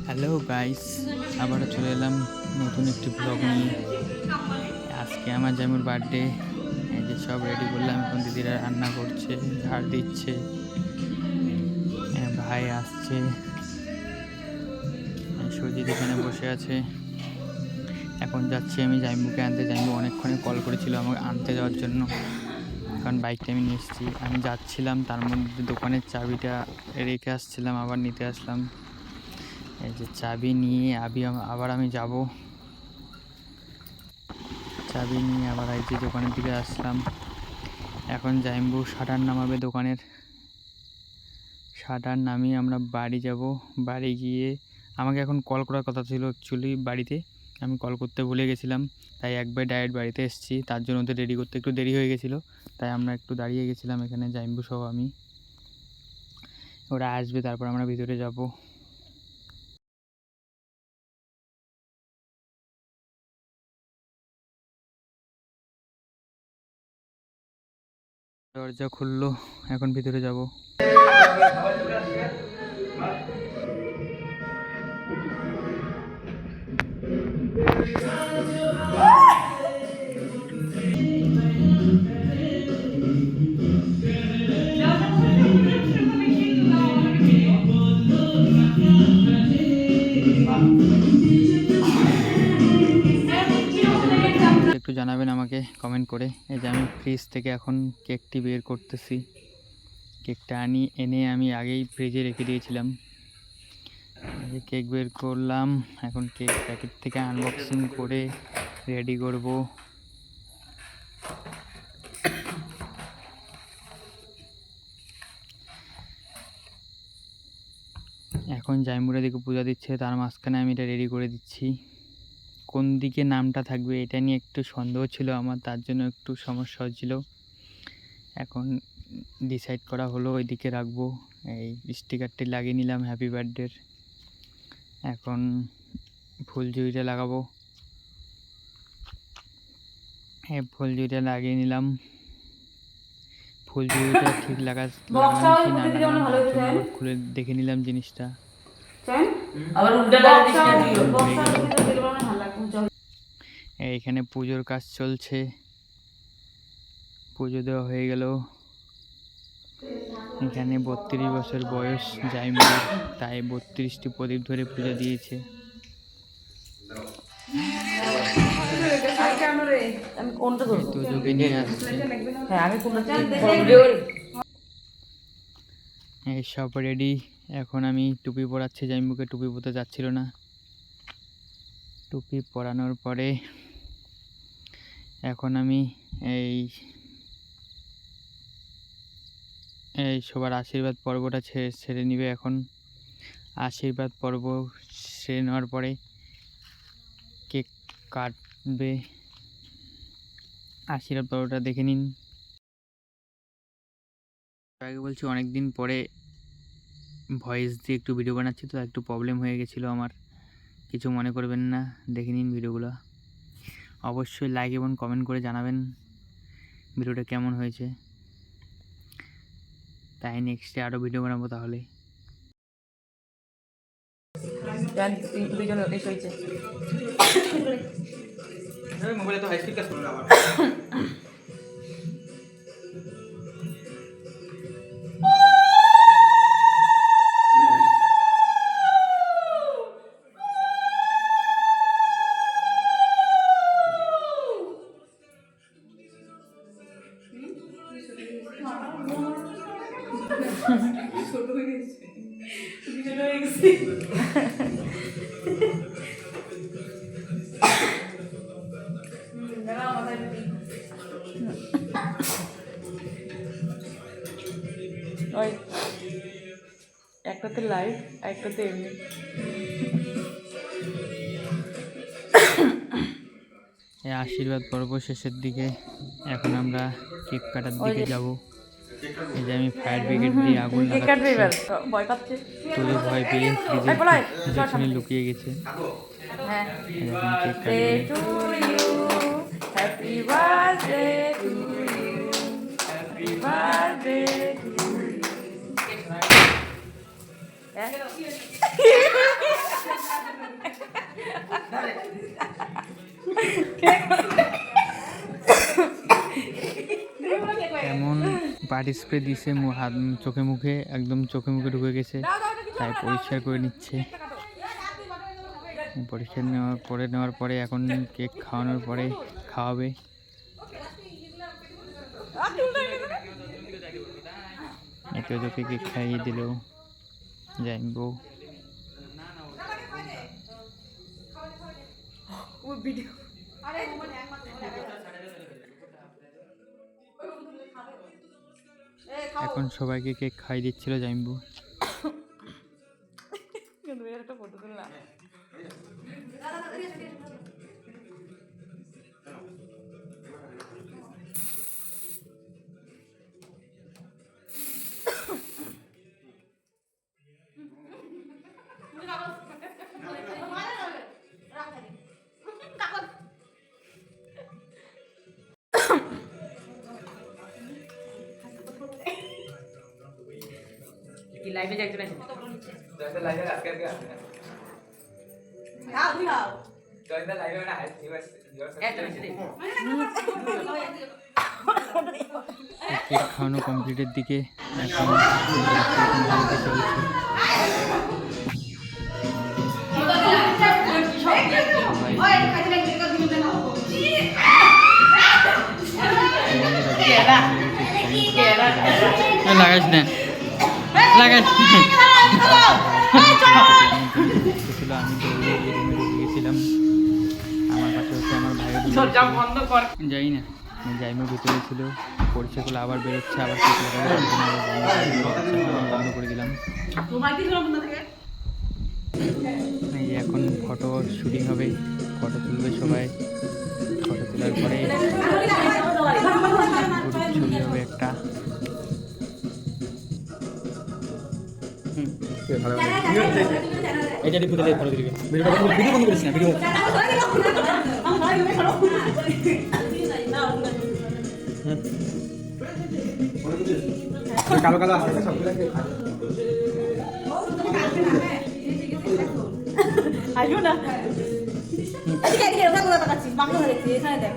Hello guys, আবারও চলে এলাম নতুন একটি ব্লগ নিয়ে। আজকে আমার জামুর বার্থডে। এই যে সব রেডি করলাম, এখন দিদিরা রান্না করছে, ঝাড় দিচ্ছে, ভাই আসছে, সজিদ এখানে বসে আছে। এখন যাচ্ছি আমি জাইম্বুকে আনতে। জাইম্বু অনেকক্ষণে কল করেছিল আমাকে আনতে যাওয়ার জন্য, কারণ বাইকটা আমি নিয়ে এসেছি। আমি যাচ্ছিলাম, তার মধ্যে দোকানের চাবিটা রেখে আসছিলাম, আবার নিতে আসলাম। এই যে চাবি নিয়ে আবার আমি যাব, চাবি নিয়ে আবার এই যে দোকানের দিকে আসলাম। এখন জাইম্বু শাটার নামাবে, দোকানের শাটার নামিয়ে আমরা বাড়ি যাব। বাড়ি গিয়ে আমাকে এখন কল করার কথা ছিল অ্যাকচুয়ালি, বাড়িতে আমি কল করতে ভুলে গেছিলাম, তাই একবার ডাইরেক্ট বাড়িতে এসেছি। তার জন্য ওদের রেডি করতে একটু দেরি হয়ে গেছিলো, তাই আমরা একটু দাঁড়িয়ে গেছিলাম এখানে, জাইম্বু সহ আমি। ওরা আসবে, তারপর আমরা ভিতরে যাব। দরজা খুললো, এখন ভিতরে যাব। একটু জানাবেন আমাকে কমেন্ট করে। এই যে আমি ফ্রিজ থেকে এখন কেকটি বের করতেছি। কেকটা এনে আমি আগেই ফ্রিজে রেখে দিয়েছিলাম। কেক বের করলাম, এখন কেক প্যাকেট থেকে আনবক্সিং করে রেডি করব। এখন জাইমুরা দিকে পূজা দিচ্ছে, তার মাঝখানে আমি এটা রেডি করে দিচ্ছি। কোন দিকে নামটা থাকবে এটা নিয়ে একটু সন্দেহ ছিল আমার, তার জন্য একটু সমস্যা হচ্ছিল। এখন ডিসাইড করা হলো ওই দিকে রাখবো। এই স্টিকারটি লাগিয়ে নিলাম হ্যাপি বার্থডের। এখন ফুলঝুরিটা লাগাবো। ফুলঝুরিটা লাগিয়ে নিলাম। ফুলঝুরিটা ঠিক লাগালাম কি না লাগালাম তার জন্য আবার খুলে দেখে নিলাম জিনিসটা। এইখানে পুজোর কাজ চলছে, পুজো দেওয়া হয়ে গেল। এখানে 32 বছর বয়স জাইমুর, তাই 32টি প্রদীপ ধরে পূজা দিয়েছে। এই সব রেডি। এখন আমি টুপি পরাচ্ছি জাইমুকে, টুপি পরতে যাচ্ছিল না। টুপি পরানোর পরে এখন আমি এই সবার আশীর্বাদ পর্বটা ছেড়ে নিবে। এখন আশীর্বাদ পর্ব সেরে নেওয়ার পরে কেক কাটবে। আশীর্বাদ পর্বটা দেখে নিন। আগে বলছি অনেক দিন পরে ভয়েস দিয়ে একটু ভিডিও বানাচ্ছি, তো একটু প্রবলেম হয়ে গেছিলো আমার, কিছু মনে করবেন না। দেখে নিন ভিডিওগুলো, অবশ্যই লাইক এবং কমেন্ট করে জানাবেন ভিডিওটা কেমন হয়েছে। তাই নেক্সটে আরও ভিডিও বানাবো তাহলে। মোবাইলে তো হাই স্পিড কাজ করবে আবার। ওই একটাতে লাইভ, একটাতে এমনি। এই আশীর্বাদ পর্ব শেষের দিকে, এখন আমরা কেক কাটার দিকে যাব। এই যে আমি ফায়ার ব্রিগেড দিয়ে আগুন লাগাচ্ছি, তুই ভয় পেয়ে ফ্রিজের পেছনে লুকিয়ে গেছে। এখন কেক কাটবে। পাটি স্প্রে দিছে হাত চোখে মুখে, একদম চোখে মুখে ঢুকে গেছে, তাই পরিষ্কার করে নিচ্ছে। পরিষ্কার নেওয়ার পরে এখন কেক খাওয়ানোর পরে খাওয়াবে। একে ওদেরকে কেক খাইয়ে দিল জাইম্বু। এখন সবাইকে কেক খাইয়ে দিচ্ছিল জাইম্বু। কি লাইভে যাইতে না তো লাইভে আজকে আসবে খাও খাও তো এটা লাইভে না হাই ইউএস কেক খাওয়ানো কমপ্লিটের দিকে এখন লাগাইস না লাগাইস আমি গেছিলাম। আমার পাশে হচ্ছে আমার ভাই, যাই না জাইমুর ভিতরে ছিল, পরিচয় করলে আবার বেরোচ্ছে, আবার বন্ধ করে দিলাম। এই এখন ফটো শুটিং হবে, ফটো তুলবে সবাই। ফটো তোলার পরে ছবি হবে একটা। এটা ফটো দিয়ে ফটো দিবে, ভিডিও বন্ধ করিস না, ভিডিও কালো কালো আসছে সবগুলো আসবো না এখানে দেখ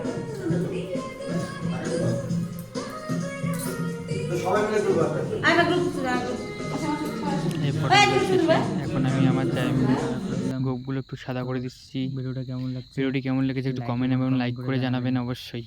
এখন আমি আমার গোপগুলো একটু সাদা করে দিচ্ছি। ভিডিওটি কেমন লেগেছে একটু কমেন্ট এবং লাইক করে জানাবেন অবশ্যই।